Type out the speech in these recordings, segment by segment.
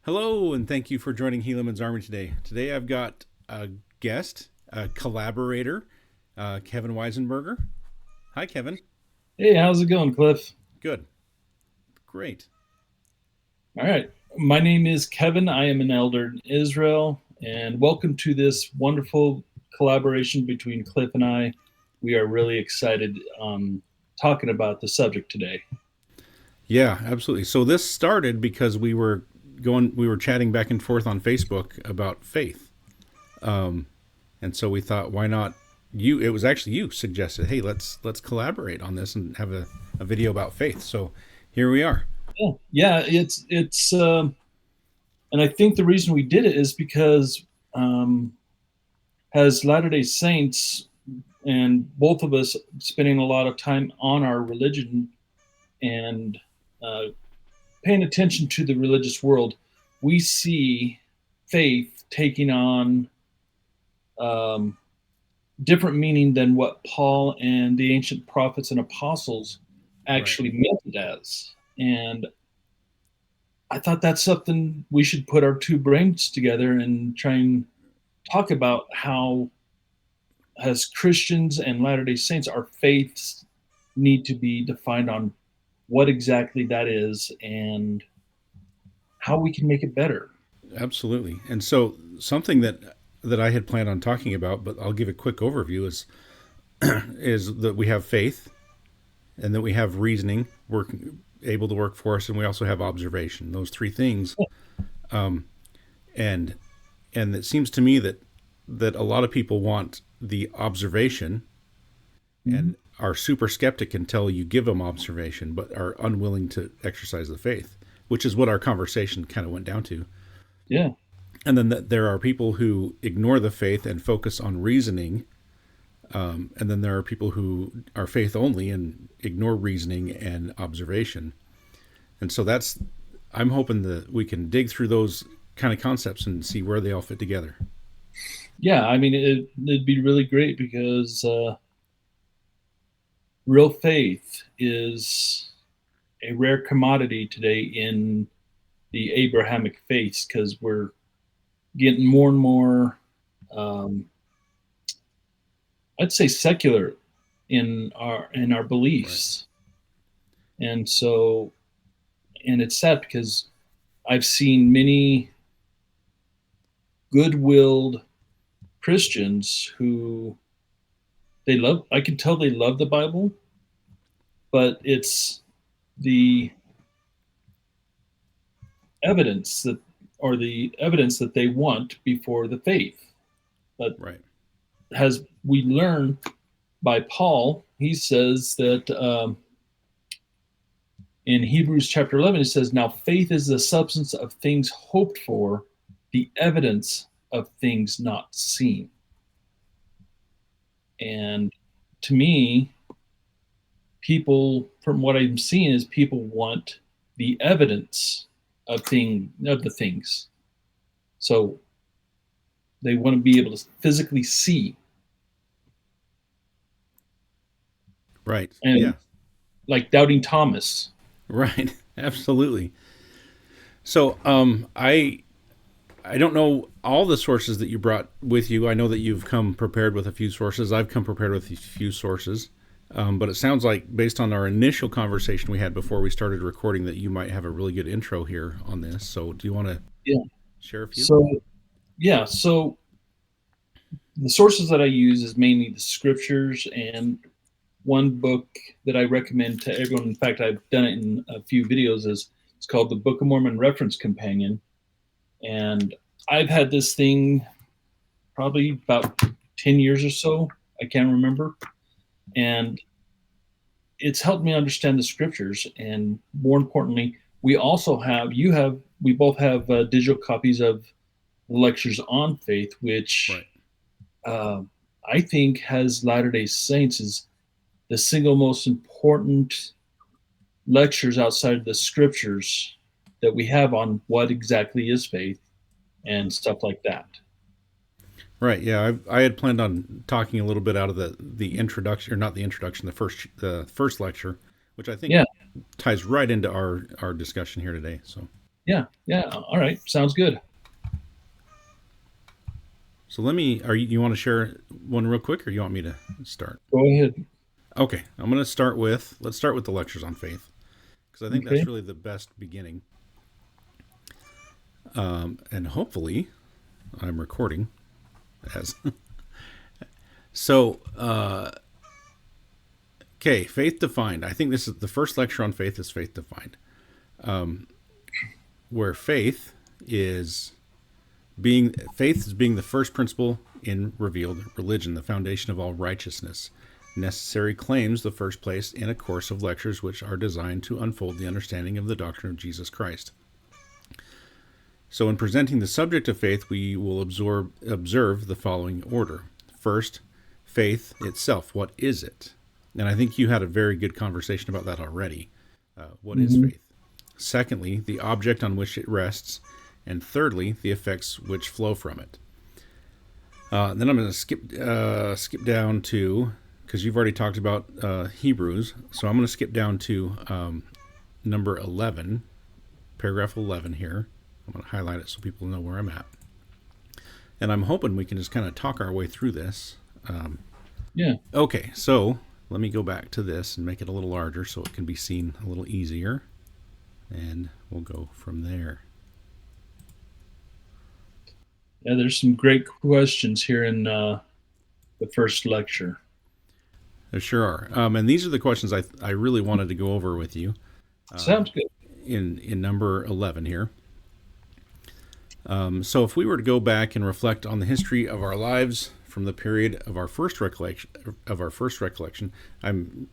Hello, and thank you for joining Helaman's Army today. Today I've got a guest, a collaborator, Kevin Weisenberger. Hi, Kevin. Hey, how's it going, Cliff? Good. Great. All right. My name is Kevin. I am an elder in Israel, and welcome to this wonderful collaboration between Cliff and I. We are really excited talking about the subject today. Yeah, absolutely. So this started because we were chatting back and forth on Facebook about faith. And so we thought, why not you? It was actually you suggested, hey, let's collaborate on this and have a video about faith. So here we are. Yeah, and I think the reason we did it is because um, as Latter Day Saints, and both of us spending a lot of time on our religion and uh, paying attention to the religious world, we see faith taking on um, different meaning than what Paul and the ancient prophets and apostles Right. actually meant it as. And I thought that's something we should put our two brains together and try and talk about how, as Christians and Latter day Saints, our faiths need to be defined on what exactly that is and how we can make it better. Absolutely. And so something that I had planned on talking about, but I'll give a quick overview is that we have faith and that we have reasoning work able to work for us, and we also have observation. Those three things. And and it seems to me that a lot of people want the observation Mhm. and are super skeptic until you give them observation, but are unwilling to exercise the faith, which is what our conversation kind of went down to. Yeah. And then there are people who ignore the faith and focus on reasoning. And then there are people who are faith only and ignore reasoning and observation. And so I'm hoping that we can dig through those kind of concepts and see where they all fit together. Yeah. I mean, it'd be really great because real faith is a rare commodity today in the Abrahamic faiths because we're getting more and more, um, I'd say, secular in our Right. beliefs, and so and it's sad because I've seen many good-willed Christians who they love. I can tell they love the Bible, but it's the evidence that or the evidence that they want before the faith. But Right. as we learn by Paul, he says that in Hebrews chapter 11, it says, "Now faith is the substance of things hoped for, the evidence of things not seen." And to me, people, from what I'm seeing, is people want the evidence of the things. So they want to be able to physically see. Right. And Yeah. like doubting Thomas. Right. Absolutely. So, I don't know all the sources that you brought with you. I know that you've come prepared with a few sources. I've come prepared with a few sources. But it sounds like, based on our initial conversation we had before we started recording, that you might have a really good intro here on this. So, do you want to Yeah. share a few? So yeah, so the sources that I use is mainly the scriptures and one book that I recommend to everyone. In fact, I've done it in a few videos. Is It's called the Book of Mormon Reference Companion, and I've had this thing probably about 10 years or so. I can't remember, and it's helped me understand the scriptures. And more importantly, we also have we both have digital copies of lectures on faith, which Right. uh, I think has Latter Day Saints is the single most important lectures outside of the scriptures that we have on what exactly is faith and stuff like that. Right. Yeah. I had planned on talking a little bit out of the introduction, or not the introduction, the first lecture, which I think Yeah, ties right into our discussion here today. So. Yeah, yeah. All right, sounds good. So let me. Are you want to share one real quick, or you want me to start? Go ahead. Okay, I'm going to start with. Let's start with the lectures on faith because I think that's Okay. really the best beginning. And hopefully, I'm recording as so. Okay, faith defined. I think this is the first lecture on faith. Is faith defined, where faith is being the first principle in revealed religion, the foundation of all righteousness. Necessary claims the first place in a course of lectures which are designed to unfold the understanding of the doctrine of Jesus Christ. So, in presenting the subject of faith, we will observe the following order. First, faith itself. What is it? And I think you had a very good conversation about that already. What is Hmm. faith? Secondly, the object on which it rests. And thirdly, the effects which flow from it. Then I'm going to skip down to, because you've already talked about Hebrews, so I'm going to skip down to number 11, paragraph 11 here. I'm going to highlight it so people know where I'm at. And I'm hoping we can just kind of talk our way through this. Yeah. Okay, so let me go back to this and make it a little larger so it can be seen a little easier. And we'll go from there. Yeah. There's some great questions here in the first lecture. There sure are. And these are the questions I really wanted to go over with you Sounds good. in number 11 here. So if we were to go back and reflect on the history of our lives from the period of our first recollection, I'm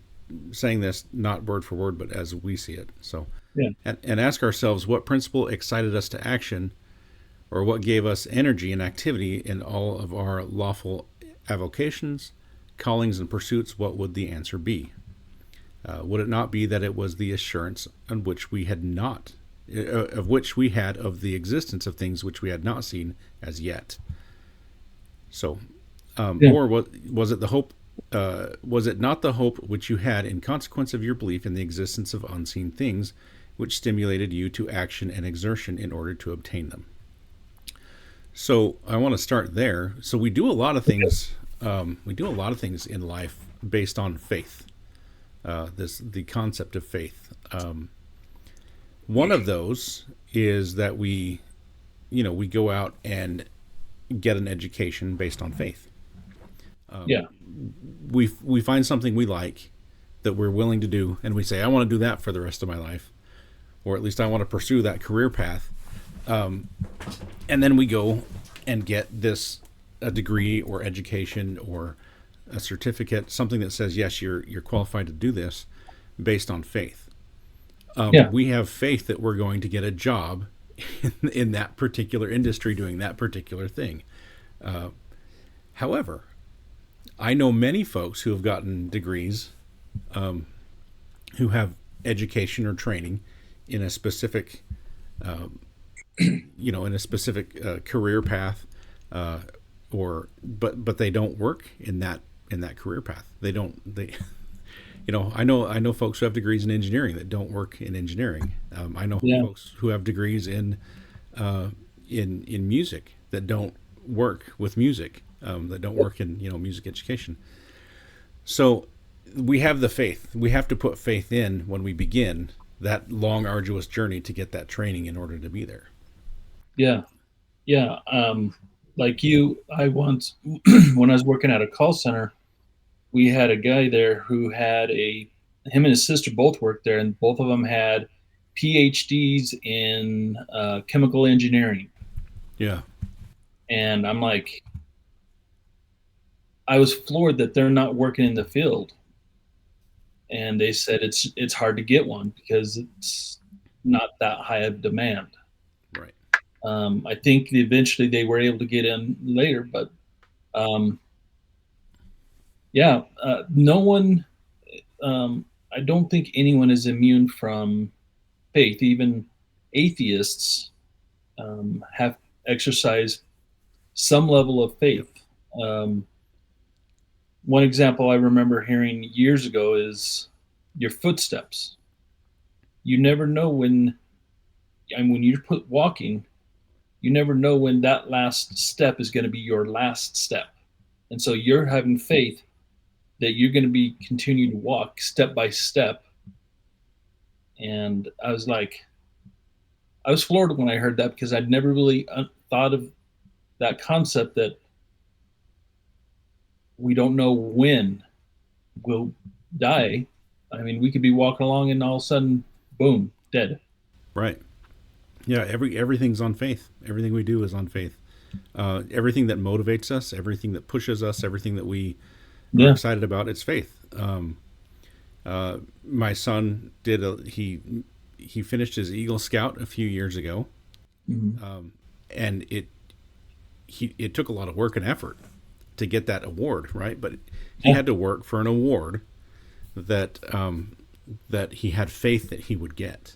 saying this not word for word, but as we see it. So, Yeah. and ask ourselves what principle excited us to action, or what gave us energy and activity in all of our lawful avocations, callings, and pursuits. What would the answer be? Would it not be that it was the assurance on which we had not, of which we had of the existence of things which we had not seen as yet? So, Yeah. or was it the hope? Was it not the hope which you had in consequence of your belief in the existence of unseen things, which stimulated you to action and exertion in order to obtain them? So I want to start there. So we do a lot of things. We do a lot of things in life based on faith. The concept of faith. One of those is that we go out and get an education based on faith. Yeah. We find something we like that we're willing to do, and we say, I want to do that for the rest of my life, or at least I want to pursue that career path. And then we go and get a degree or education or a certificate, something that says yes, you're qualified to do this, based on faith. Yeah. We have faith that we're going to get a job in that particular industry doing that particular thing. However, I know many folks who have gotten degrees, who have education or training in a specific, career path, but they don't work in that career path. They I know folks who have degrees in engineering that don't work in engineering. I know Yeah. folks who have degrees in music that don't work with music, that don't work in music education. So we have the faith. We have to put faith in when we begin that long, arduous journey to get that training in order to be there. Yeah. Yeah. Like you, I once, when I was working at a call center, we had a guy there who had him and his sister both worked there, and both of them had PhDs in chemical engineering. Yeah. And I'm like, I was floored that they're not working in the field. And they said it's hard to get one because it's not that high of demand. Right. I think eventually they were able to get in later, but um, yeah, no one. I don't think anyone is immune from faith. Even atheists have exercised some level of Yep. faith. Um, One example I remember hearing years ago is your footsteps. You never know when. and when you're put walking, you never know when that last step is going to be your last step. And so you're having faith that you're going to be continue to walk step by step. And I was like, I was floored when I heard that because I'd never really thought of that concept that we don't know when we'll die. I mean, we could be walking along and all of a sudden, boom, dead. Right. Yeah. Everything's on faith. Everything we do is on faith. Everything that motivates us, everything that pushes us, everything that we are Yeah. excited about, it's faith. My son did he finished his Eagle Scout a few years ago, Mm-hmm. and it took a lot of work and effort to get that award, right? But he Yeah. had to work for an award that that he had faith that he would get,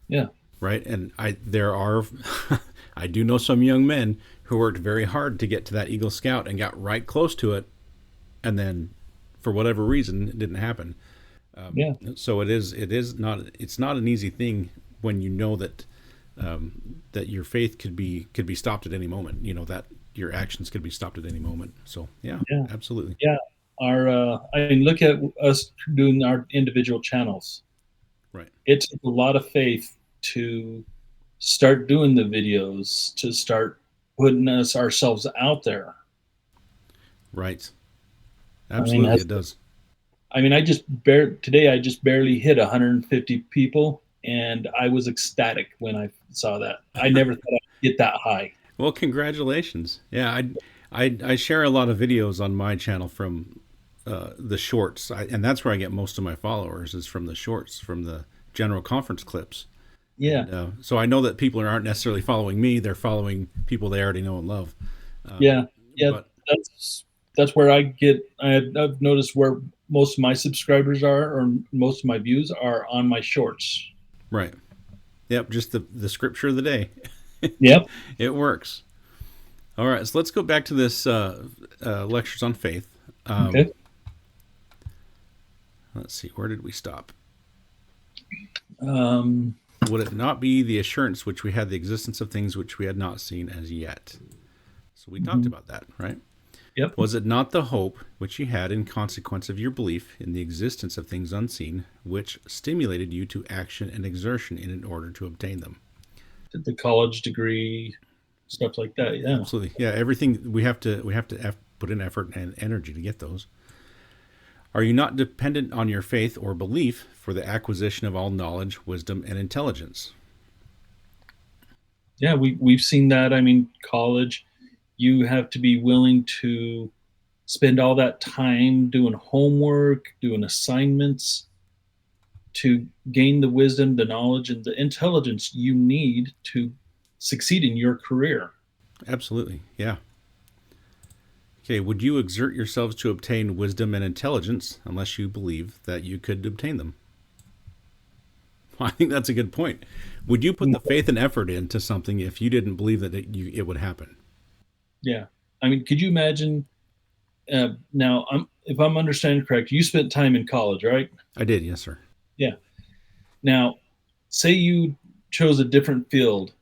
Yeah. right? And I there are I do know some young men who worked very hard to get to that Eagle Scout and got right close to it, and then for whatever reason it didn't happen. Yeah. So it's not an easy thing when you know that that your faith could be stopped at any moment. You know that your actions could be stopped at any moment. So yeah, Yeah. absolutely. Yeah. I mean, look at us doing our individual channels. Right. It took a lot of faith to start doing the videos, to start putting us ourselves out there. Right. I mean, Absolutely, it does. today I just barely hit 150 people, and I was ecstatic when I saw that. I never thought I'd get that high. Well, congratulations. Yeah, I share a lot of videos on my channel from the shorts, and that's where I get most of my followers is from the shorts, from the general conference clips. Yeah. And so I know that people aren't necessarily following me; they're following people they already know and love. Um, Yeah. Yeah. but That's where I've noticed where most of my subscribers are, or most of my views are on my shorts. right, yep, just the scripture of the day. Yep. It works. All right, so let's go back to this lectures on faith. Um, Okay. let's see, where did we stop? Um, Would it not be the assurance which we had the existence of things which we had not seen as yet? So we talked mhm. about that, right? Yep. Was it not the hope which you had in consequence of your belief in the existence of things unseen which stimulated you to action and exertion in order to obtain them? The college degree, stuff like that. Yeah. Absolutely, yeah. Everything we have to put in effort and energy to get those. Are you not dependent on your faith or belief for the acquisition of all knowledge, wisdom, and intelligence? Yeah. We've seen that. I mean, college, you have to be willing to spend all that time doing homework, doing assignments to gain the wisdom, the knowledge, and the intelligence you need to succeed in your career. Absolutely, yeah. Okay, would you exert yourselves to obtain wisdom and intelligence unless you believe that you could obtain them? I think that's a good point. Would you put the faith and effort into something if you didn't believe that it would happen? Yeah. I mean, could you imagine? Now, if I'm understanding correct, you spent time in college, right? I did, yes, sir. Yeah. Now, say you chose a different field,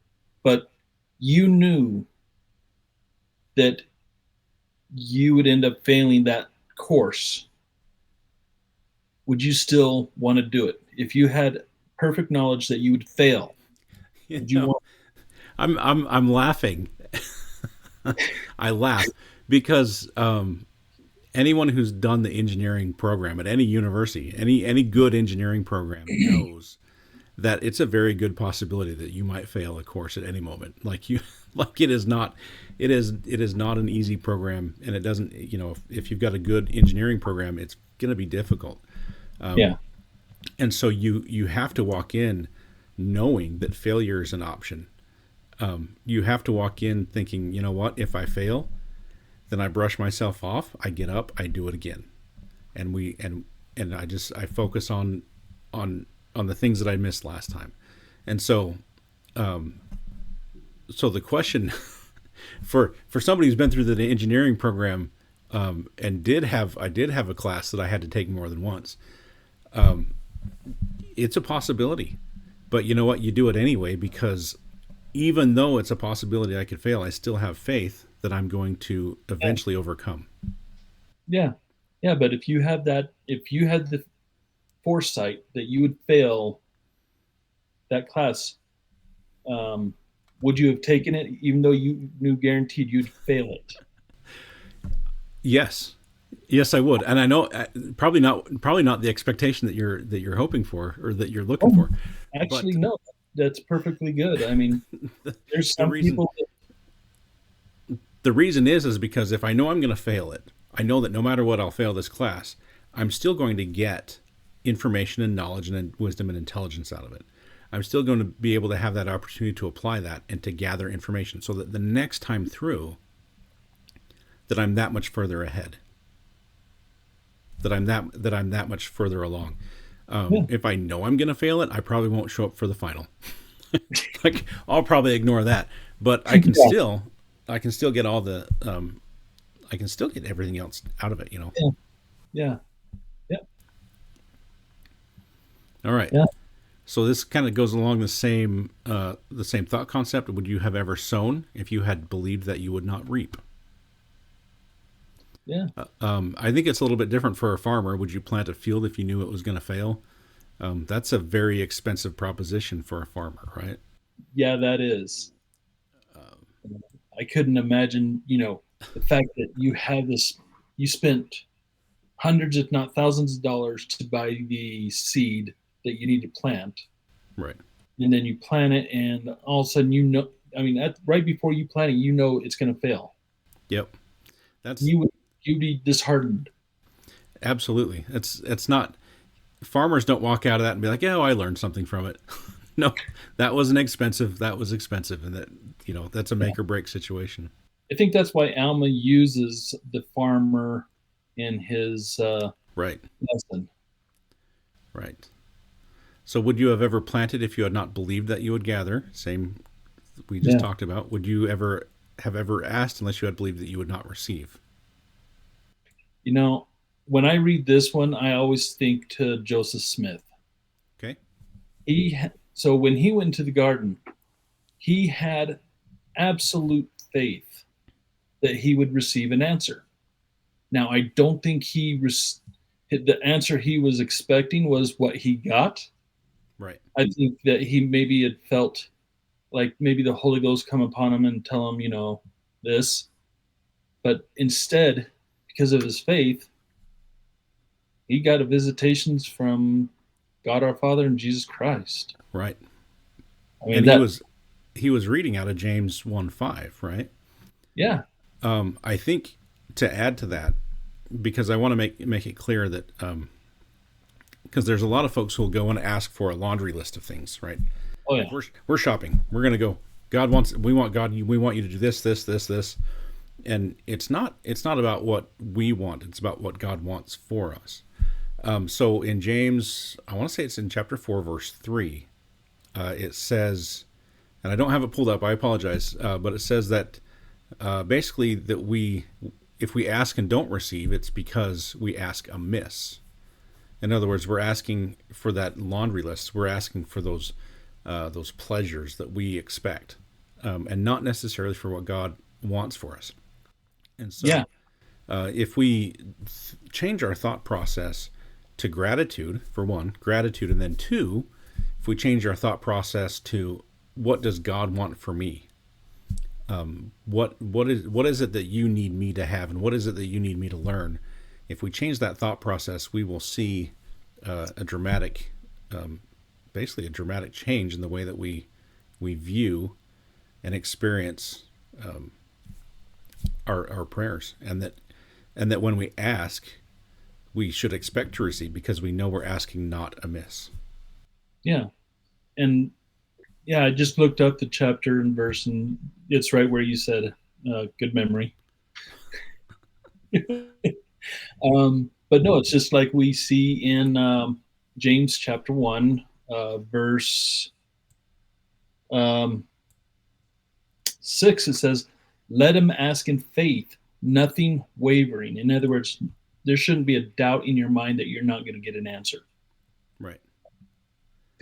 but you knew that you would end up failing that course. Would you still want to do it? If you had perfect knowledge that you would fail, You would you know, want? I'm laughing. I laugh because anyone who's done the engineering program at any university, any good engineering program knows that it's a very good possibility that you might fail a course at any moment. Like you, like it is not an easy program, and it doesn't. If you've got a good engineering program, it's going to be difficult. Yeah. And so you have to walk in knowing that failure is an option. You have to walk in thinking, you know what, if I fail, then I brush myself off, I get up, I do it again, and I focus on the things that I missed last time. And so the question for somebody who's been through the engineering program, and I did have a class that I had to take more than once. It's a possibility, But you know what? You do it anyway because even though it's a possibility I could fail, I still have faith that I'm going to Yeah, eventually overcome. yeah, yeah. But if you have that, if you had the foresight that you would fail that class, um, would you have taken it even though you knew guaranteed you'd fail it? Yes, yes, I would, and I know probably not the expectation that you're hoping for or that you're looking Oh, for, actually, but no. That's perfectly good. I mean, there's the some reason people that, the reason is because if I know I'm going to fail it, I know that no matter what I'll fail this class, I'm still going to get information and knowledge and wisdom and intelligence out of it. I'm still going to be able to have that opportunity to apply that and to gather information so that the next time through that I'm that much further ahead, that I'm that much further along. yeah, If I know I'm going to fail it, I probably won't show up for the final. Like I'll probably ignore that, but yeah, I can still get all the I can still get everything else out of it. You know. yeah, yeah, yeah, All right. yeah, So this kind of goes along the same thought concept. Would you have ever sown if you had believed that you would not reap? yeah, I think it's a little bit different for a farmer. Would you plant a field if you knew it was going to fail? That's a very expensive proposition for a farmer, right? yeah. That is. I couldn't imagine, the fact that you have this, you spent hundreds, if not thousands of dollars to buy the seed that you need to plant. Right. And then you plant it, and all of a sudden, I mean, right before you plant it, it's going to fail. Yep. That's You would, you'd be disheartened. absolutely. It's not farmers don't walk out of that and be like, "Yeah, oh, I learned something from it." No, that wasn't expensive. That was expensive, and that that's a Yeah. make or break situation. I think that's why Alma uses the farmer in his Right. lesson. Right. So, would you have ever planted if you had not believed that you would gather? Same we just Yeah. talked about. Would you ever have ever asked unless you had believed that you would not receive? You know, when I read this one, I always think to Joseph Smith. Okay. So when he went to the garden, he had absolute faith that he would receive an answer. Now, I don't think the answer he was expecting was what he got. Right. I think that he maybe had felt like maybe the Holy Ghost come upon him and tell him, this. But instead, because of his faith, he got a visitations from God our Father and Jesus Christ. Right. I mean And that, he was reading out of James 1:5, right? yeah, I think to add to that, because I want to make it clear that because there's a lot of folks who will go and ask for a laundry list of things, right? oh Like yeah, we're shopping. We're gonna go. We want you to do this, and it's not about what we want. It's about what God wants for us. So in James, I want to say it's in chapter 4, verse 3. It says, and I don't have it pulled up. I apologize, but it says that basically that if we ask and don't receive, it's because we ask amiss. In other words, we're asking for that laundry list. We're asking for those pleasures that we expect, and not necessarily for what God wants for us. And yeah, so, if we change our thought process to gratitude, for one, gratitude, and then two, if we change our thought process to what does God want for me? What is it that you need me to have, and what is it that you need me to learn? If we change that thought process, we will see a dramatic, basically a dramatic change in the way that we view and experience our prayers, and that when we ask, we should expect to receive because we know we're asking not amiss. yeah, and yeah. I just looked up the chapter and verse, and it's right where you said, "Good memory." But no, it's just like we see in James chapter 1, verse um, 6. It says, "Let him ask in faith, nothing wavering." In other words, there shouldn't be a doubt in your mind that you're not going to get an answer. Right.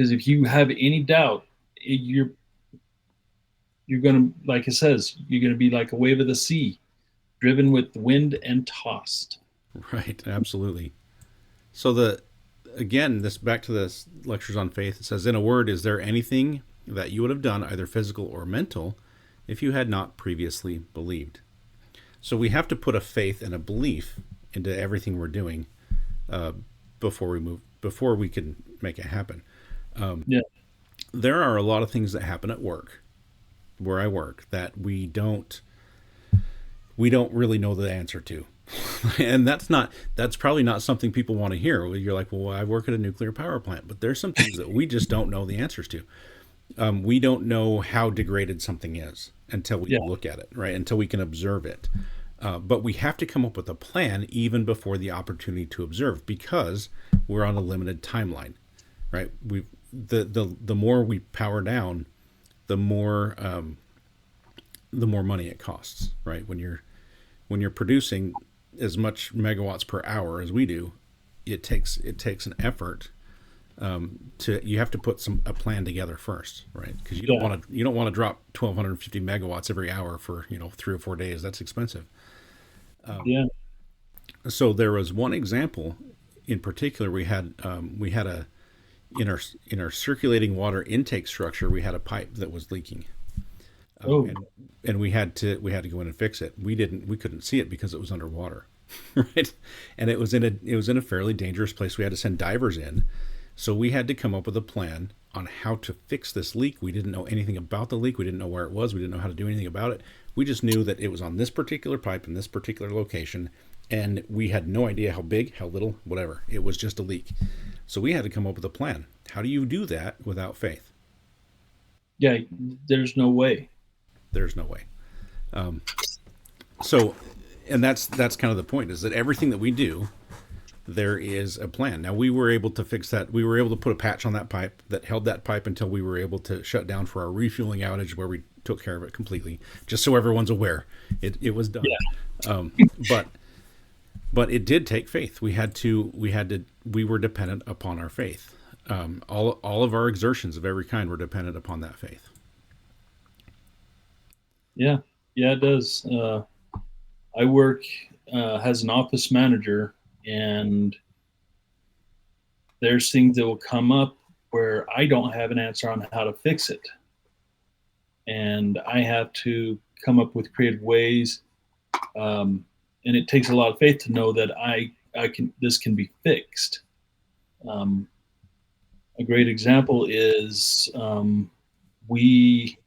Because if you have any doubt, you're gonna, like it says, you're gonna be like a wave of the sea, driven with the wind and tossed. Right. Absolutely. So the again, this back to this lectures on faith. It says, in a word, is there anything that you would have done, either physical or mental, if you had not previously believed? So we have to put a faith and a belief into everything we're doing uh, before we can make it happen. Yeah, There are a lot of things that happen at work, where I work, that we don't really know the answer to. And that's probably not something people want to hear. You're like, well, I work at a nuclear power plant, but there's some things that we just don't know the answers to. We don't know how degraded something is until we yeah, look at it, right? Until we can observe it. But we have to come up with a plan even before the opportunity to observe, because we're on a limited timeline, right? The more we power down, the more the more money it costs, right? When you're producing as much megawatts per hour as we do, it takes an effort to you have to put a plan together first, right? Because yeah, you don't want to drop 1,250 megawatts every hour for 3 or 4 days. That's expensive. yeah. So there was one example in particular. We had a in our circulating water intake structure, we had a pipe that was leaking, Oh, and we had to go in and fix it. We couldn't see it because it was underwater, right? And it was in a fairly dangerous place. We had to send divers in, so we had to come up with a plan on how to fix this leak. We didn't know anything about the leak. We didn't know where it was. We didn't know how to do anything about it. We just knew that it was on this particular pipe in this particular location, and we had no idea how big, how little, whatever. It was just a leak. So we had to come up with a plan. How do you do that without faith? yeah. There's no way. There's no way. So, and that's kind of the point, is that everything that we do, there is a plan. Now we were able to fix that. We were able to put a patch on that pipe that held that pipe until we were able to shut down for our refueling outage, where we took care of it completely. Just so everyone's aware, it was done. Yeah, Um, but it did take faith. We were dependent upon our faith. All of our exertions of every kind were dependent upon that faith. yeah, yeah. It does. I work as an office manager, and there's things that will come up where I don't have an answer on how to fix it, and I have to come up with creative ways. And it takes a lot of faith to know that I can this can be fixed. Um, a great example is we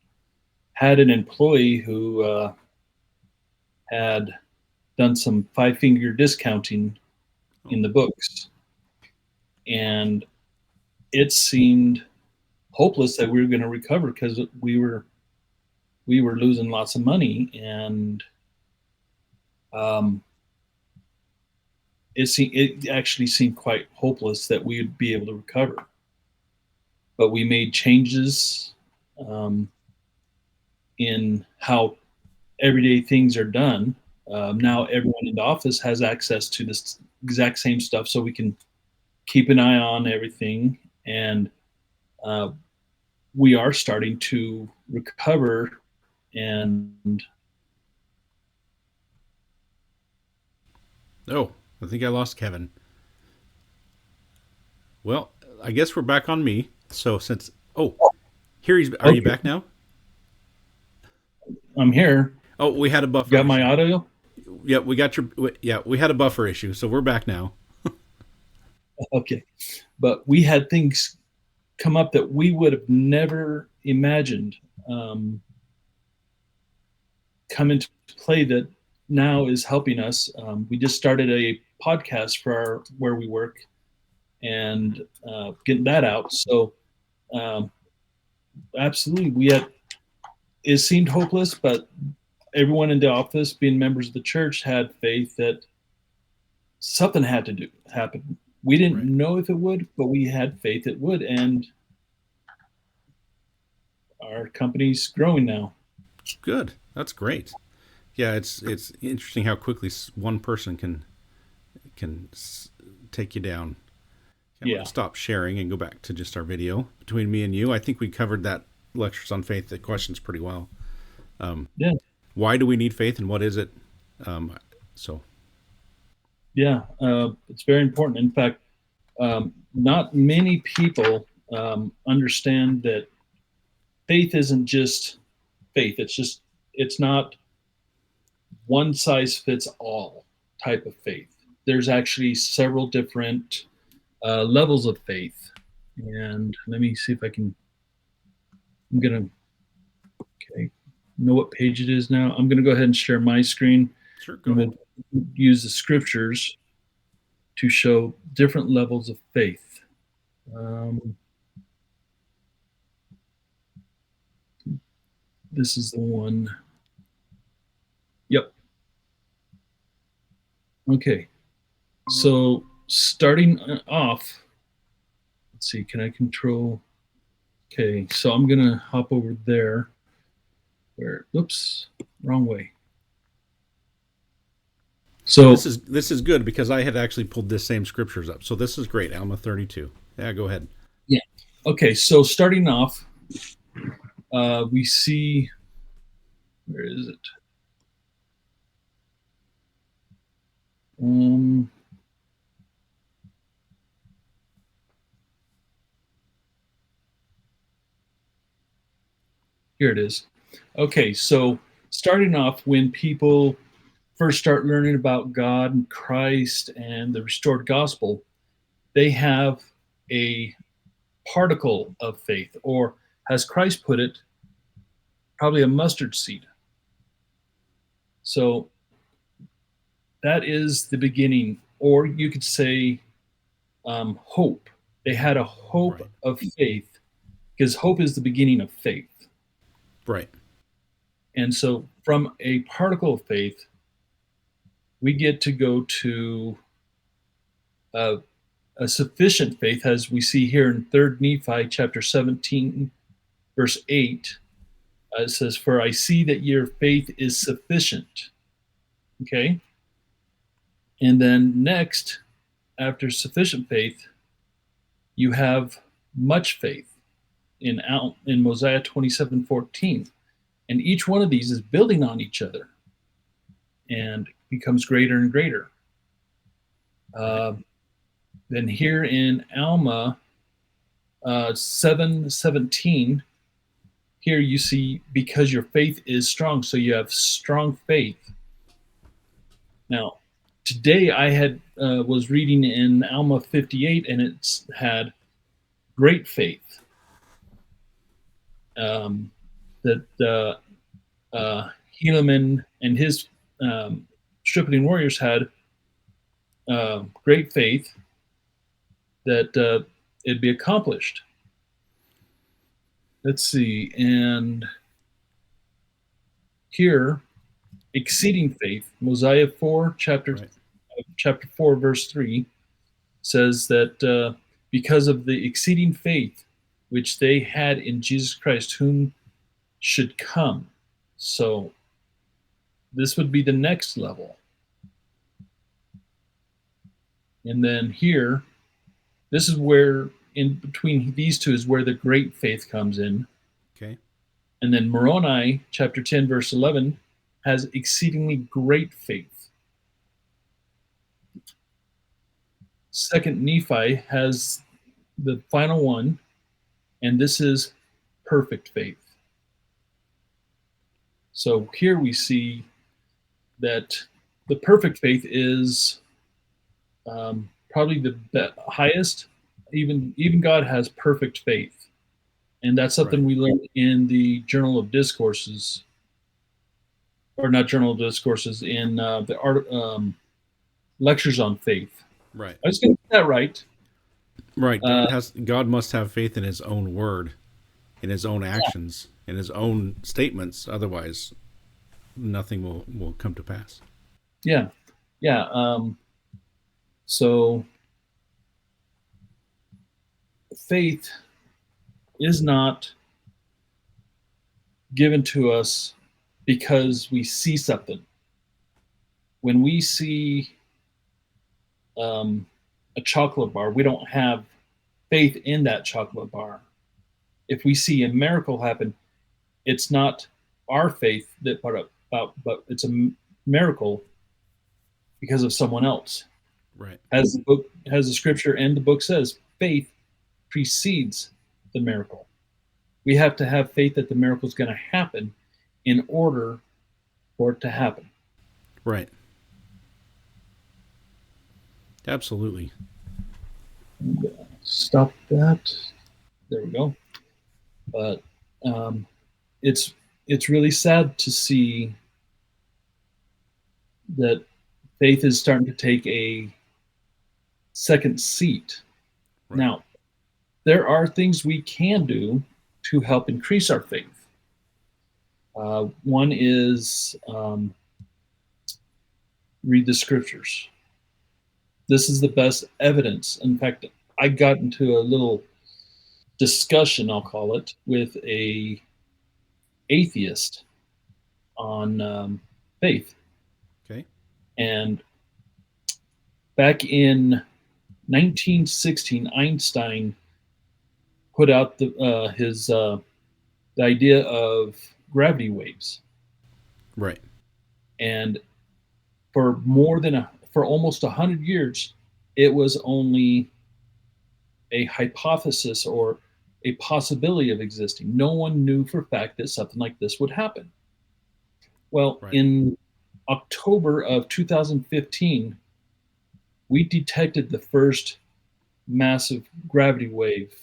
had an employee who had done some five-finger discounting Oh, in the books, and it seemed hopeless that we were going to recover because we were losing lots of money, and um, it actually seemed quite hopeless that we would be able to recover. But we made changes um, in how everyday things are done. Now everyone in the office has access to this exact same stuff, so we can keep an eye on everything, and uh, we are starting to recover. And oh, I think I lost Kevin. Well, I guess we're back on me. So since here he's are you okay, back now? I'm here. Oh, we had a buffer Got my issue. audio? Yeah, we had a buffer issue, so we're back now. Okay. But we had things come up that we would have never imagined um, come into play that now is helping us. We just started a podcast for where we work, and getting that out. So um, absolutely, we had it seemed hopeless, but everyone in the office, being members of the church, had faith that something had to do happen. We didn't Right. know if it would, but we had faith it would, and our company's growing now. Good. That's great. Yeah, it's interesting how quickly one person can take you down. I'm going to Yeah. stop sharing and go back to just our video between me and you. I think we covered that lectures on faith, the questions pretty well. Yeah. Why do we need faith and what is it? Um, so, Yeah. It's very important. In fact, not many people understand that faith isn't just faith. It's not one size fits all type of faith. There's actually several different levels of faith. And let me see if I'm going to, okay, know what page it is now. I'm going to go ahead and share my screen, sure, go and ahead. we'll use the scriptures to show different levels of faith. Um, this is the one. Yep. Okay. So starting off, let's see, can I control? Okay, so I'm going to hop over there where, oops, wrong way. So So, this is good because I had actually pulled this same scriptures up. So this is great. Alma 32. Yeah, go ahead. yeah. Okay, so starting off, we see, where is it? Um, Here it is. Okay, so starting off, when people first start learning about God and Christ and the restored gospel, they have a particle of faith, or as Christ put it, probably a mustard seed. So that is the beginning, or you could say hope. They had a hope Right. of faith because hope is the beginning of faith. Right. And so from a particle of faith, we get to go to uh, a sufficient faith, as we see here in 3rd Nephi chapter 17, verse 8. It says, "For I see that your faith is sufficient." Okay. And then next, after sufficient faith, you have much faith in Mosiah 27:14. And each one of these is building on each other and becomes greater and greater. Right. Uh, then here in Alma 7:17, here you see because your faith is strong, so you have strong faith. Now, today I had was reading in Alma 58, and it's had great faith. Um, that Helaman and his stripling warriors had great faith that it'd be accomplished. Let's see, and here, exceeding faith, Mosiah 4, Right. chapter 4, verse 3, says that because of the exceeding faith which they had in Jesus Christ, whom should come. So this would be the next level. And then here, this is where, in between these two, is where the great faith comes in. Okay. And then Moroni, chapter 10, verse 11, has exceedingly great faith. Second Nephi has the final one, and this is perfect faith. So here we see that the perfect faith is probably the highest. Even God has perfect faith, and that's something Right. we learned in the Journal of Discourses, or not Journal of Discourses, in the art lectures on faith. Right. I was going to get that right. Right. Uh, God must have faith in his own word, in his own actions, in his own statements. Otherwise, nothing will come to pass. yeah, yeah. So faith is not given to us because we see something. When we see a chocolate bar, we don't have faith in that chocolate bar. If we see a miracle happen, it's not our faith that brought about, but it's a miracle because of someone else. Right. As the scripture and the book says, faith precedes the miracle. We have to have faith that the miracle is going to happen in order for it to happen. Right. Absolutely. Stop that. There we go. But um, it's it's really sad to see that faith is starting to take a second seat. Right. Now, there are things we can do to help increase our faith. One is read the scriptures. This is the best evidence. In fact, I got into a little discussion, I'll call it, with a atheist on faith. Okay. And back in 1916, Einstein put out the idea of gravity waves, Right. and for almost 100 years, it was only a hypothesis or a possibility of existing. No one knew for a fact that something like this would happen. Well, Right. in October of 2015, we detected the first massive gravity wave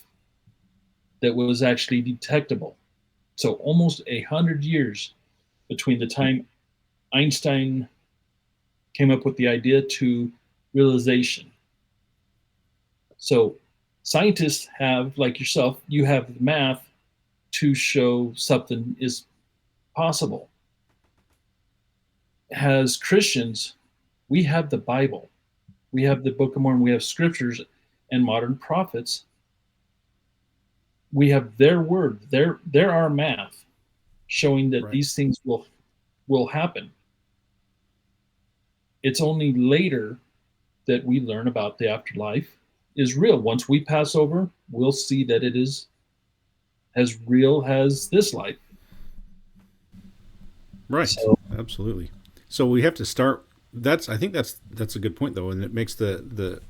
that was actually detectable. So almost 100 years between the time Einstein came up with the idea to realization. So scientists have, like yourself, you have the math to show something is possible. As Christians, we have the Bible, we have the Book of Mormon, we have scriptures and modern prophets. We have their word, their our math, showing that Right. these things will happen. It's only later that we learn about the afterlife is real. Once we pass over, we'll see that it is as real as this life. Right. So Absolutely. So we have to start. That's. I think that's a good point though, and it makes the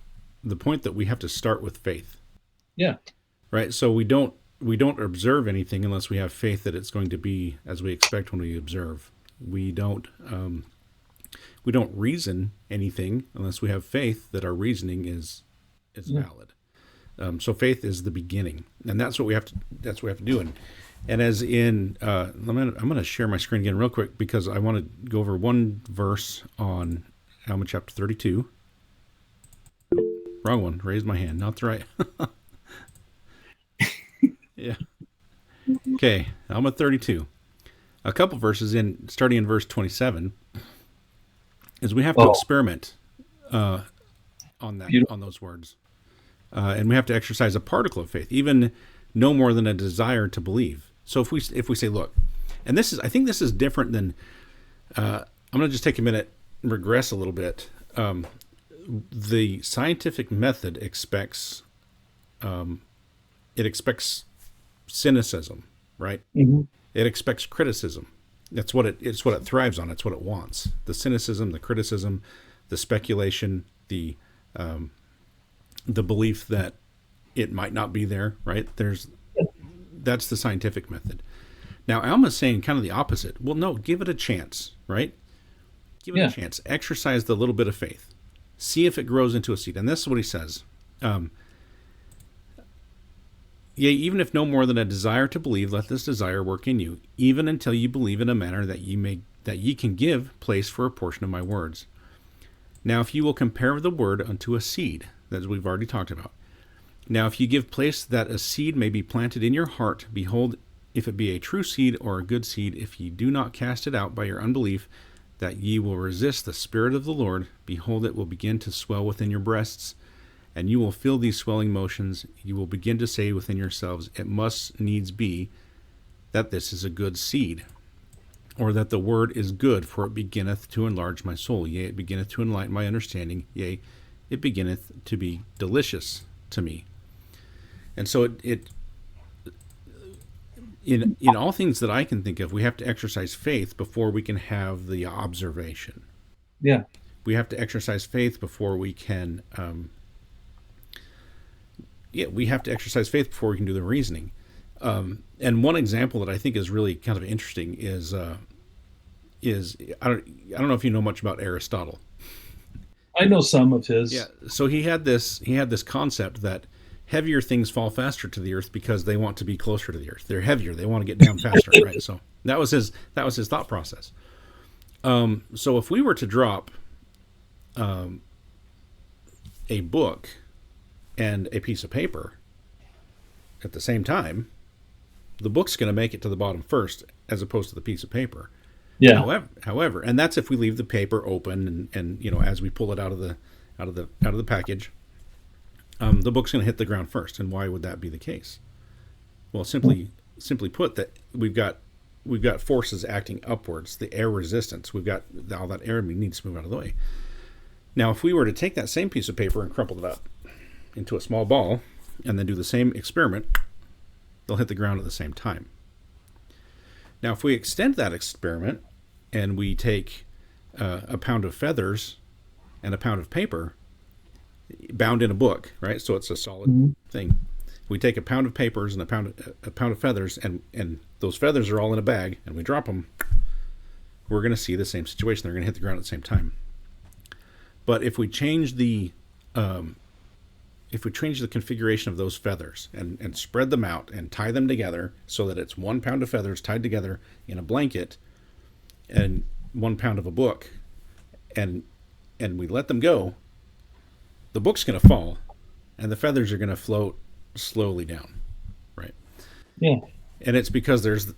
point that we have to start with faith. yeah, Right. So we don't observe anything unless we have faith that it's going to be as we expect when we observe. We don't reason anything unless we have faith that our reasoning is yeah, valid. So faith is the beginning, and that's what we have to do. And as in, I'm gonna share my screen again real quick because I want to go over one verse on Alma chapter 32. Wrong one. Raised my hand. Not the right. Yeah. Okay. Alma 32. A couple verses in, starting in verse 27, is we have to oh, experiment on that beautiful. on those words, and we have to exercise a particle of faith, even no more than a desire to believe. So if we say, look, and this is I think this is different than I'm going to just take a minute and regress a little bit. The scientific method expects cynicism, right? Mhm. It expects criticism. It's what it thrives on. It's what it wants. The cynicism, the criticism, the speculation, the belief that it might not be there, right? That's the scientific method. Now Alma's saying kind of the opposite. Well, no, give it a chance, right? Give it a Yeah, chance. Exercise the little bit of faith. See if it grows into a seed. And this is what he says. Yea, even if no more than a desire to believe, let this desire work in you, even until you believe in a manner that ye can give place for a portion of my words. Now, if you will compare the word unto a seed, as we've already talked about. Now, if you give place that a seed may be planted in your heart, behold, if it be a true seed or a good seed, if ye do not cast it out by your unbelief, that ye will resist the Spirit of the Lord, behold, it will begin to swell within your breasts, and you will feel these swelling motions. You will begin to say within yourselves, it must needs be that this is a good seed, or that the word is good, for it beginneth to enlarge my soul. Yea, it beginneth to enlighten my understanding. Yea, it beginneth to be delicious to me. And so it in all things that I can think of, we have to exercise faith before we can have the observation. Yeah. We have to exercise faith before we can. We have to exercise faith before we can do the reasoning. And one example that I think is really kind of interesting is I don't know if you know much about Aristotle. I know some of Yeah. his. So he had this concept that heavier things fall faster to the earth because they want to be closer to the earth. They're heavier. They want to get down faster, right? So that was his thought process. So if we were to drop a book and a piece of paper at the same time, the book's going to make it to the bottom first, as opposed to the piece of paper. Yeah. And that's if we leave the paper open and as we pull it out of the package, the book's going to hit the ground first. And why would that be the case? Well, simply put, that we've got forces acting upwards, the air resistance. We've got all that air needs to move out of the way. Now, if we were to take that same piece of paper and crumple it up into a small ball and then do the same experiment, they'll hit the ground at the same time. Now, if we extend that experiment and we take a pound of feathers and a pound of paper bound in a book, right? So it's a solid Mhm. thing. We take a pound of papers and a pound of feathers, and those feathers are all in a bag, and we drop them. We're going to see the same situation. They're going to hit the ground at the same time. But if we change the configuration of those feathers and spread them out and tie them together so that it's 1 pound of feathers tied together in a blanket and 1 pound of a book, and we let them go, the book's going to fall and the feathers are going to float slowly down, right? Yeah. And it's because there's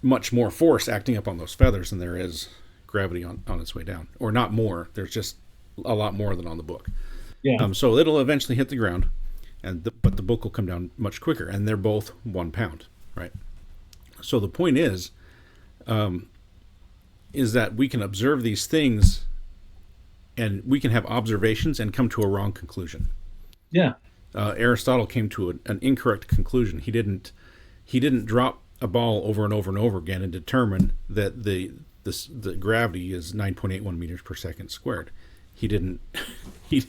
much more force acting up on those feathers than there is gravity on its way down. Or not more, there's just a lot more than on the book. Yeah. So it'll eventually hit the ground, but the book will come down much quicker, and they're both 1 pound, right? So the point is that we can observe these things, and we can have observations and come to a wrong conclusion. Yeah. Aristotle came to an incorrect conclusion. He didn't drop a ball over and over and over again and determine that the gravity is 9.81 meters per second squared. He didn't he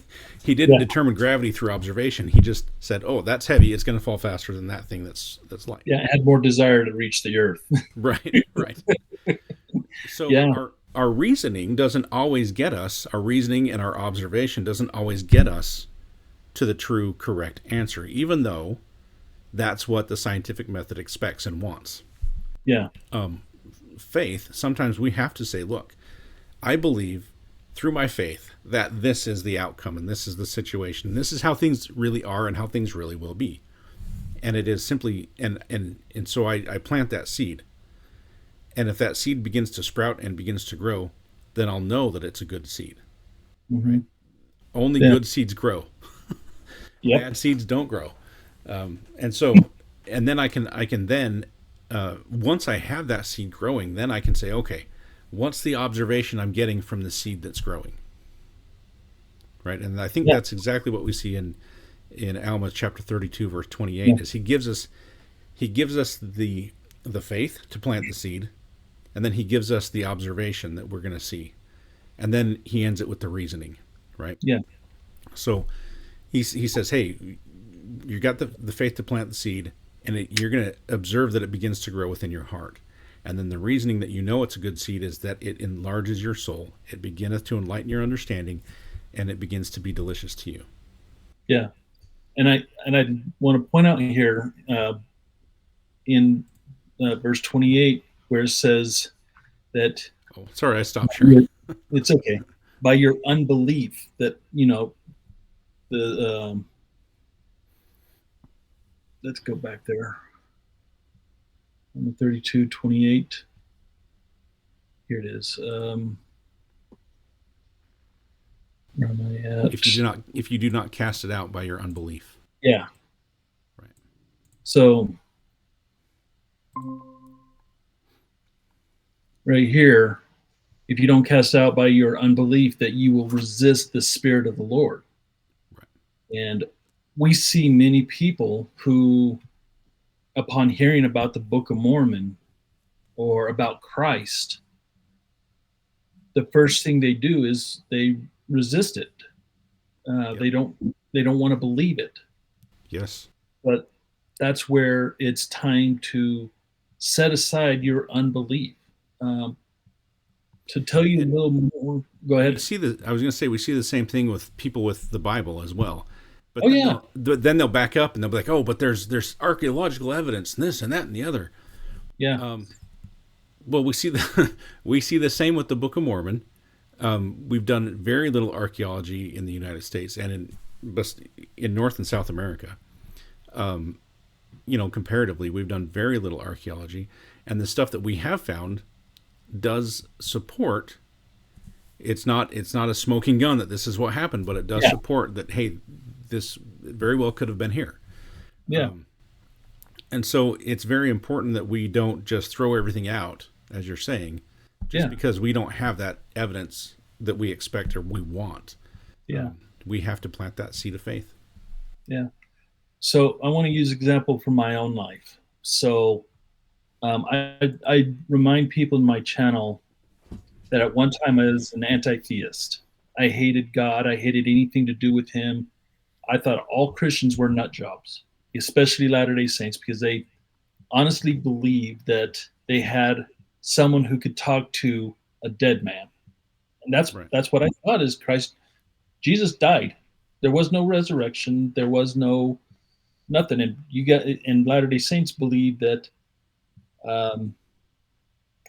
didn't Yeah. determine gravity through observation. He just said, "Oh, that's heavy. It's going to fall faster than that thing that's light." Yeah. I had more desire to reach the earth. Right, right. So Yeah. our reasoning doesn't always get us. Our reasoning and our observation doesn't always get us to the true correct answer, even though that's what the scientific method expects and wants. Yeah. Faith, sometimes we have to say, look, I believe through my faith that this is the outcome and this is the situation. This is how things really are and how things really will be. And it is simply, and so I plant that seed. And if that seed begins to sprout and begins to grow, then I'll know that it's a good seed. Hmm. Only Yeah. good seeds grow. Yep. Bad seeds don't grow. And so, and then I can then, once I have that seed growing, then I can say, okay, what's the observation I'm getting from the seed that's growing? Right. And I think Yeah. that's exactly what we see in Alma chapter 32, verse 28, Yeah. is he gives us the faith to plant the seed, and then he gives us the observation that we're going to see. And then he ends it with the reasoning, right? Yeah. So he says, hey, you got the faith to plant the seed, and you're going to observe that it begins to grow within your heart. And then the reasoning that you know it's a good seed is that it enlarges your soul. It beginneth to enlighten your understanding, and it begins to be delicious to you. Yeah. And I want to point out here in verse 28 where it says that Oh, sorry, I stopped sharing. it's okay by your unbelief that the let's go back there on the 32:28. Here it is. Where am I at? If you do not cast it out by your unbelief. Yeah. Right. So right here, if you don't cast out by your unbelief, that you will resist the Spirit of the Lord. Right. And we see many people who, upon hearing about the Book of Mormon or about Christ, the first thing they do is they resist it. Yep. They don't want to believe it. Yes. But that's where it's time to set aside your unbelief. Um, to tell you a And little more, go we ahead. see the. I was going to say we see the same thing with people with the Bible as well. But Oh yeah, then they'll back up and they'll be like, oh, but there's archaeological evidence and this and that and the other. yeah, Um, well, we see the we see the same with the Book of Mormon. We've done very little archaeology in the United States and in North and South America. Comparatively, we've done very little archaeology, and the stuff that we have found does support. It's not a smoking gun that this is what happened, but it does yeah, support that. Hey, this very well could have been here. yeah, And so it's very important that we don't just throw everything out, as you're saying, just yeah, because we don't have that evidence that we expect or we want. yeah, We have to plant that seed of faith. yeah. So I want to use example from my own life. So I remind people in my channel that at one time I was an anti-theist. I hated God. I hated anything to do with Him. I thought all Christians were nut jobs, especially Latter Day Saints, because they honestly believed that they had someone who could talk to a dead man, and that's Right. that's what I thought is Christ. Jesus died. There was no resurrection. There was no nothing, and you got and Latter Day Saints believe that um,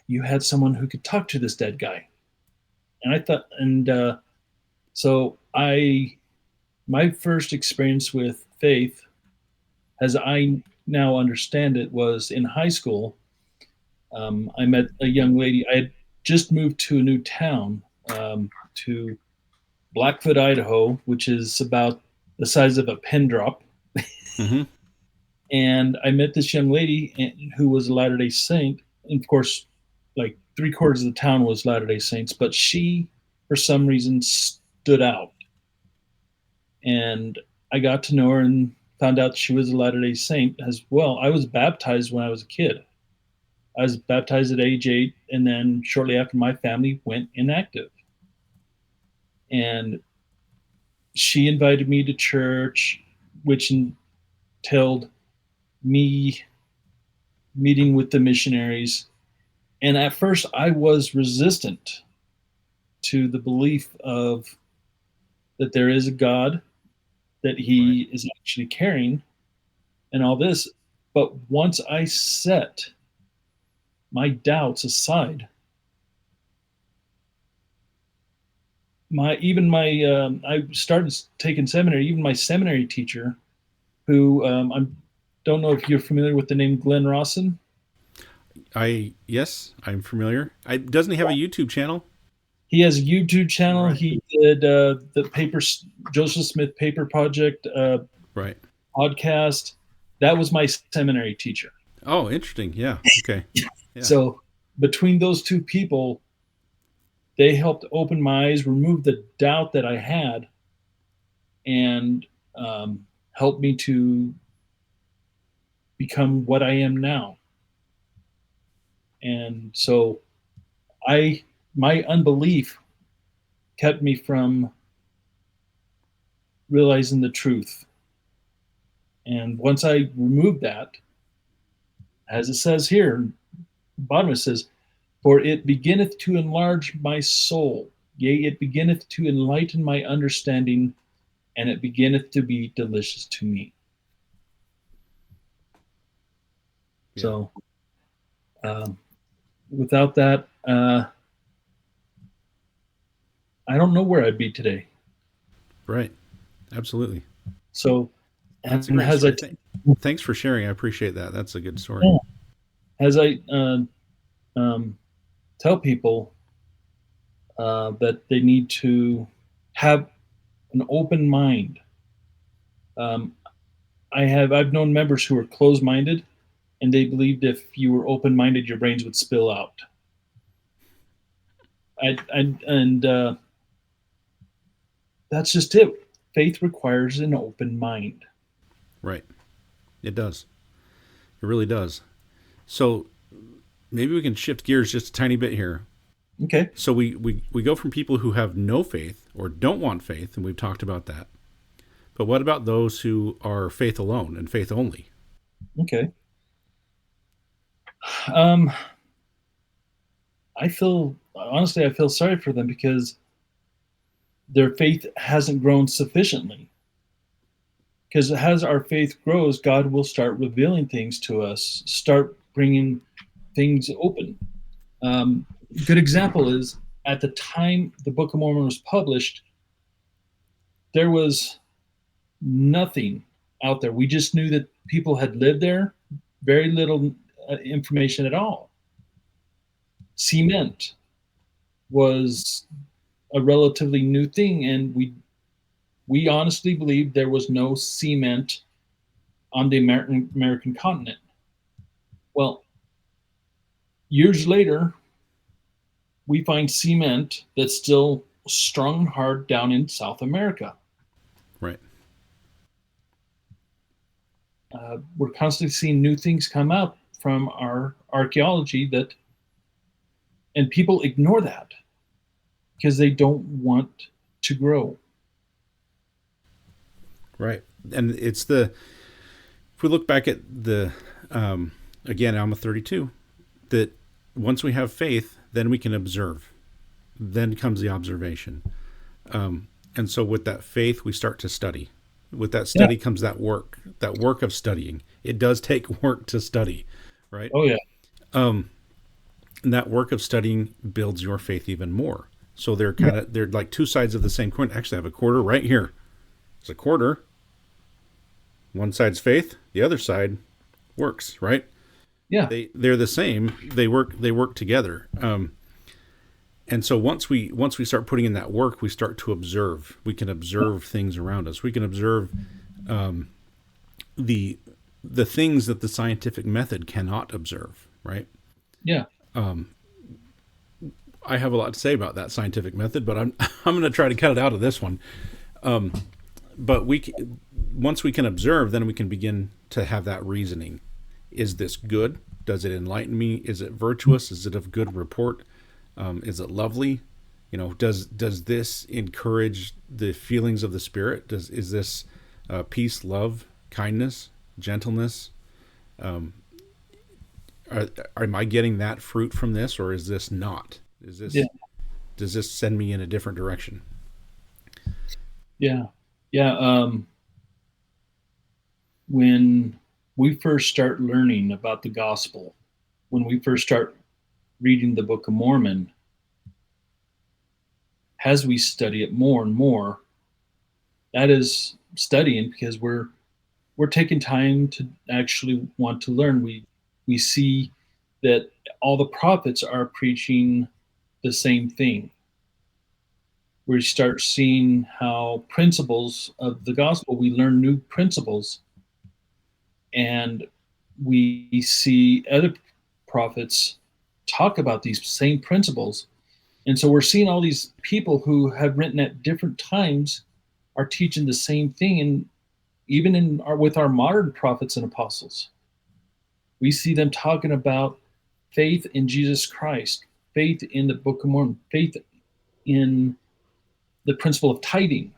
you had someone who could talk to this dead guy, and I thought, and so I my first experience with faith, as I now understand it, was in high school. I met a young lady. I had just moved to a new town, to Blackfoot, Idaho, which is about the size of a pin drop. Mm-hmm. And I met this young lady who was a Latter day Saint. And of course, like three-quarters of the town was Latter day Saints, but she, for some reason, stood out. And I got to know her and found out she was a Latter day Saint as well. I was baptized when I was a kid. I was baptized at age 8, and then shortly after, my family went inactive. And she invited me to church, which entailed me meeting with the missionaries. And at first, I was resistant to the belief of that there is a God, that Right. He is actually caring, and all this. But once I set my doubts aside, I started taking seminary. Even my seminary teacher, who I don't know if you're familiar with the name Glenn Rawson. Yes, I'm familiar. Doesn't he have a YouTube channel? He has a YouTube channel. Right. He did the paper Joseph Smith Paper Project Right. podcast. That was my seminary teacher. Oh, interesting. Yeah. Okay. Yeah. So between those two people, they helped open my eyes, remove the doubt that I had, and helped me to become what I am now. And so I my unbelief kept me from realizing the truth. And once I removed that, as it says here, bottom it says, "For it beginneth to enlarge my soul, yea, it beginneth to enlighten my understanding, and it beginneth to be delicious to me." Yeah. So, um, without that, I don't know where I'd be today. Right. Absolutely. So, That's a and great story. Thanks for sharing. I appreciate that. That's a good story. yeah, as I um, tell people that they need to have an open mind. Um, I've known members who are closed minded, and they believed if you were open minded, your brains would spill out. And that's just it. Faith requires an open mind. Right. It does. It really does. So maybe we can shift gears just a tiny bit here. Okay. So we go from people who have no faith or don't want faith, and we've talked about that. But what about those who are faith alone and faith only? Okay. Um, I feel honestly, I feel sorry for them because their faith hasn't grown sufficiently. Because as our faith grows, God will start revealing things to us, start bringing things open. Um, Good example is at the time the Book of Mormon was published, there was nothing out there. We just knew that people had lived there, very little information at all. Cement was a relatively new thing, and we honestly believed there was no cement on the American continent. Well, years later, we find cement that's still strong and hard down in South America. Right. We're constantly seeing new things come out from our archaeology that, and people ignore that because they don't want to grow. Right. And it's the if we look back at the again Alma 32, that once we have faith, then we can observe. Then comes the observation. And so with that faith, we start to study. With that Yeah. study comes that work of studying. It does take work to study, right? Oh yeah. And that work of studying builds your faith even more. So Yeah. they're like two sides of the same coin. Actually, I have a quarter right here. It's a quarter. One side's faith, the other side works, right? Yeah. They're the same. They work together. And so once we start putting in that work, we start to observe. We can observe things around us. We can observe the the things that the scientific method cannot observe. Right. Yeah. I have a lot to say about that scientific method, but I'm I'm going to try to cut it out of this one. But once we can observe, then we can begin to have that reasoning. Is this good? Does it enlighten me? Is it virtuous? Is it of good report? Is it lovely? Does this encourage the feelings of the spirit? Is this peace, love, kindness, gentleness? Am I getting that fruit from this, or is this not? Is Yeah. this Does this send me in a different direction? Yeah. Yeah. When we first start learning about the gospel, when we first start reading the Book of Mormon, as we study it more and more, that is studying because we're taking time to actually want to learn. We see that all the prophets are preaching the same thing. We start seeing how principles of the gospel, we learn new principles, and we see other prophets talk about these same principles. And so we're seeing all these people who have written at different times are teaching the same thing. And even with our modern prophets and apostles, we see them talking about faith in Jesus Christ, faith in the Book of Mormon, faith in the principle of tithing.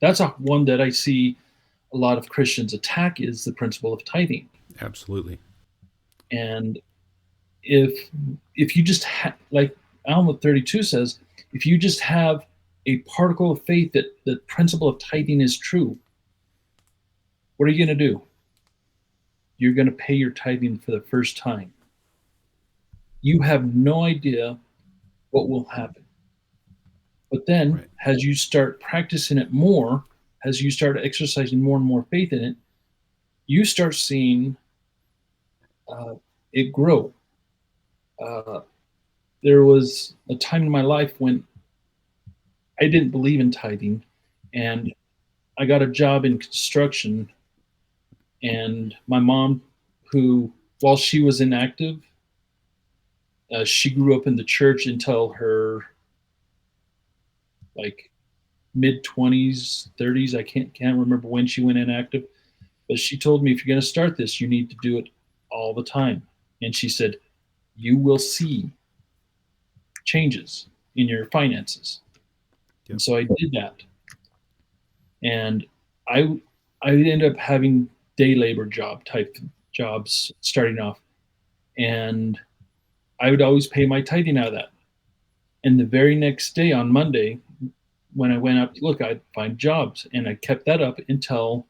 That's one that I see a lot of Christians attack is the principle of tithing. Absolutely. And if if you just like Alma 32 says, if you just have a particle of faith that the principle of tithing is true, what are you going to do? You're going to pay your tithing for the first time. You have no idea what will happen. But then, Right. as you start practicing it more, as you start exercising more and more faith in it, you start seeing uh, it grow. Uh, there was a time in my life when I didn't believe in tithing, and I got a job in construction. And my mom, who, while she was inactive, she grew up in the church until her like mid 20s, 30s. I can't remember when she went inactive. But she told me, if you're going to start this, you need to do it all the time. And she said, you will see changes in your finances. And Yep. so I did that. And I I ended up having day labor job type jobs starting off. And I would always pay my tithing out of that. And the very next day on Monday, when I went up to look, I'd find jobs. And I kept that up until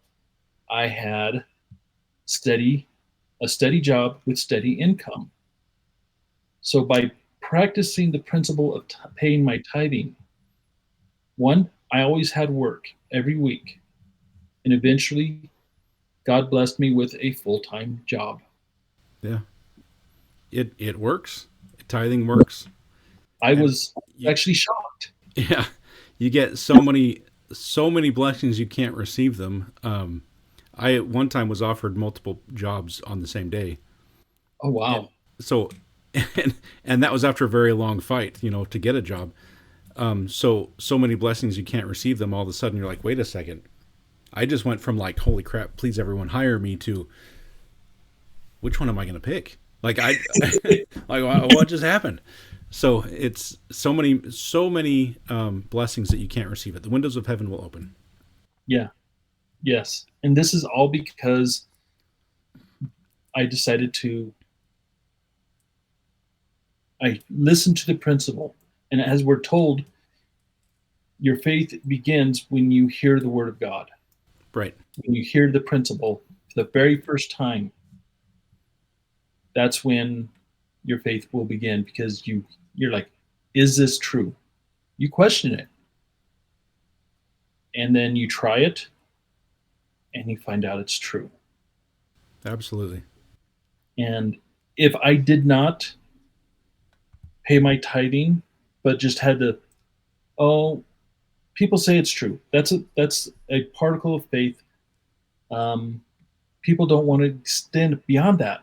I had steady a steady job with steady income. So by practicing the principle of paying my tithing, one, I always had work every week, and eventually God blessed me with a full-time job. Yeah. It works. Tithing works. I And was you, actually shocked. yeah, you get so many blessings you can't receive them. I at one time was offered multiple jobs on the same day, Oh and wow. so and that was after a very long fight, to get a job. So many blessings you can't receive them. All of a sudden, you're like, wait a second. I just went from like, holy crap, please everyone hire me, to which one am I going to pick? Like like what just happened? So it's so many blessings that you can't receive it. The windows of heaven will open. Yeah. Yes. And this is all because I decided to I listened to the principle. And as we're told, your faith begins when you hear the word of God. Right. When you hear the principle for the very first time, that's when your faith will begin, because you're like, is this true? You question it, and then you try it, and you find out it's true. Absolutely. And if I did not pay my tithing, but just had to, oh, people say it's true. That's a particle of faith. Um, People don't want to extend beyond that,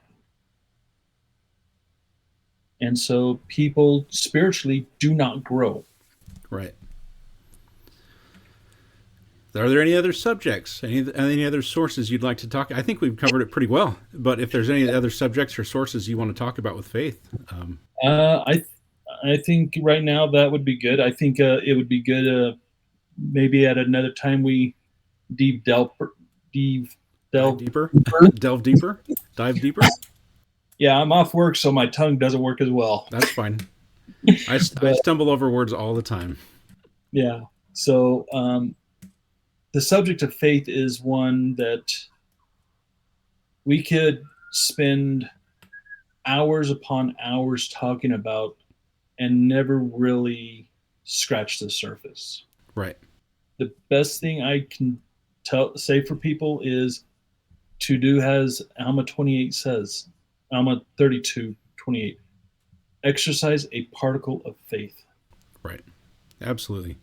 and so people spiritually do not grow. Right. Are there any other subjects, any other sources you'd like to talk? I think we've covered it pretty well. But if there's any other subjects or sources you want to talk about with faith, Uh, I I think right now that would be good. I think it would be good. Maybe at another time we deep delve deep dive delve deeper, deeper. delve deeper, dive deeper. Yeah, I'm off work, so my tongue doesn't work as well. That's fine. I But stumble over words all the time. yeah, so the subject of faith is one that we could spend hours upon hours talking about and never really scratch the surface. Right. The best thing I can say for people is to do as Alma 28 says, Alma 32:28. Exercise a particle of faith. Right. Absolutely.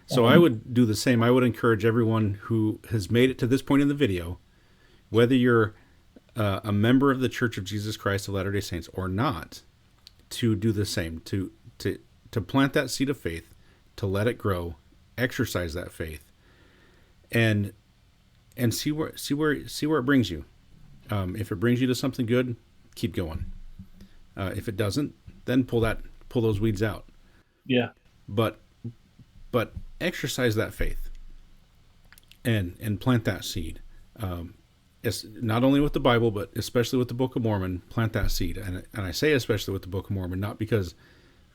So I Um, would do the same. I would encourage everyone who has made it to this point in the video, whether you're a member of the Church of Jesus Christ of Latter-day Saints or not, to do the same. To to plant that seed of faith, to let it grow, exercise that faith, and see where it brings you. If it brings you to something good, keep going. If it doesn't, then pull those weeds out. yeah, But but exercise that faith and plant that seed. It's not only with the Bible, but especially with the Book of Mormon. Plant that seed, and I say especially with the Book of Mormon, not because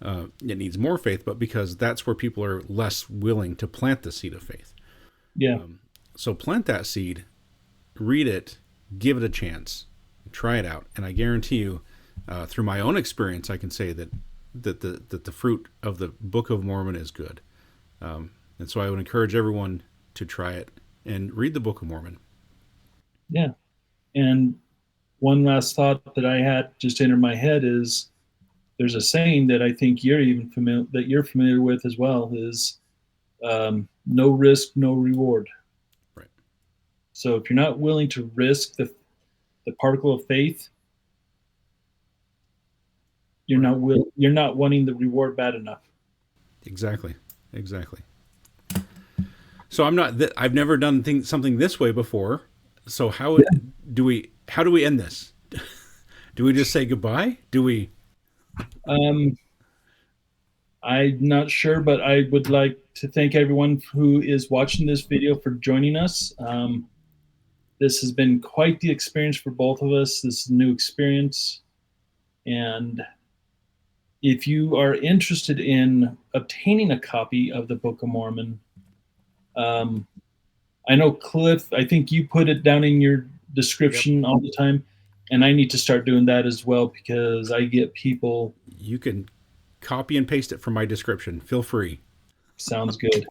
it needs more faith, but because that's where people are less willing to plant the seed of faith. yeah, So plant that seed, read it, give it a chance, try it out, and I guarantee you, through my own experience, I can say that the fruit of the Book of Mormon is good. And so I would encourage everyone to try it and read the Book of Mormon. yeah. And one last thought that I had just entered my head is, there's a saying that I think you're familiar with as well, is no risk, no reward. Right. So if you're not willing to risk the particle of faith, Right. you're not wanting the reward bad enough. Exactly. Exactly. So I've never done something this way before. So how do we end this? Do we just say goodbye? Do we? Um, I'm not sure, but I would like to thank everyone who is watching this video for joining us. This has been quite the experience for both of us. This is a new experience. And if you are interested in obtaining a copy of the Book of Mormon, um, I know Cliff, I think you put it down in your Yep. description all the time. And I need to start doing that as well because I get people. You can copy and paste it from my description. Feel free. Sounds good.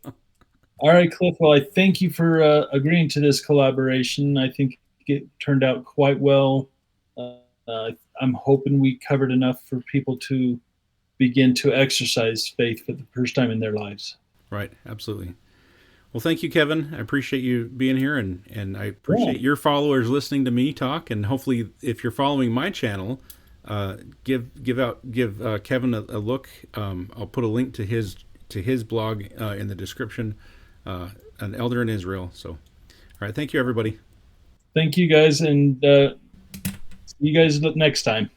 All right, Cliff. Well, I thank you for agreeing to this collaboration. I think it turned out quite well. I'm hoping we covered enough for people to begin to exercise faith for the first time in their lives. Right. Absolutely. Well, thank you, Kevin. I appreciate you being here, and I Yeah. appreciate your followers listening to me talk. And hopefully, if you're following my channel, give Kevin a look. I'll put a link to his blog in the description. An elder in Israel. So, all right. Thank you, everybody. Thank you guys, and see you guys next time.